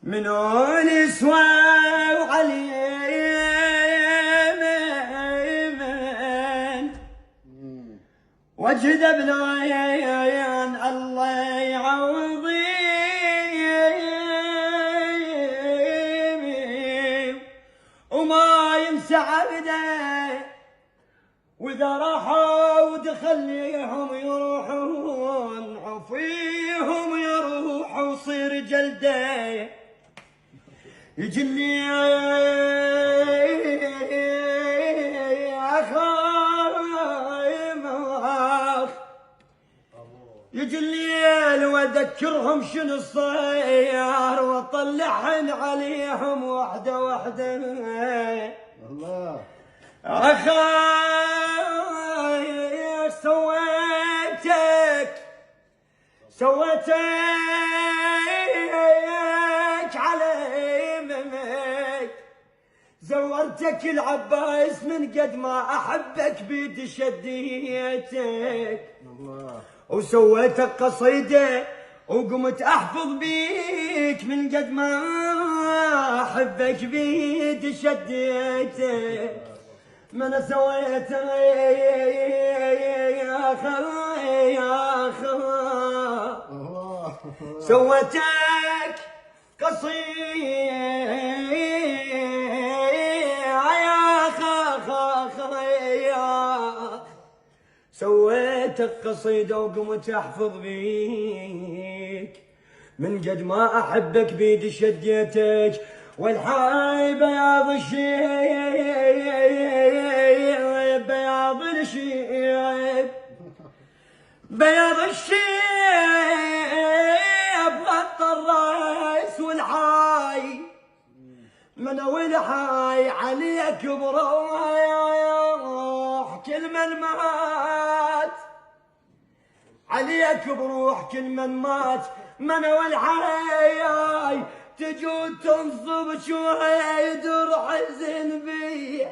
منون يسوى وعلي وجد بلايان الله يعوضي وما ينسى عبده واذا راحوا ودخليهم يروحون عفيهم يروح وصير جلده يجني يجي الليل واذكرهم شنو الصيار واطلعهن عليهم وحده وحده. الله اخاي سويتك على يمك زورتك العباس من قد ما احبك بيد شديتك الله وسويتك قصيده وقمت احفظ بيك من قد ما احبك بيد شديتك من سويتك يا اخي يا اخي سويتك قصيده يا اخي سويتك قصيدة وقمت احفظ بيك من قد ما احبك بيد شديتك والحاي بياض الشيب بياض الشيب بياض الشيب غطى الراس والحاي من والحاي عليك بروح كل من مات عليك بروح كل من مات من والحاي تجود تنصب شوي درع حزن بي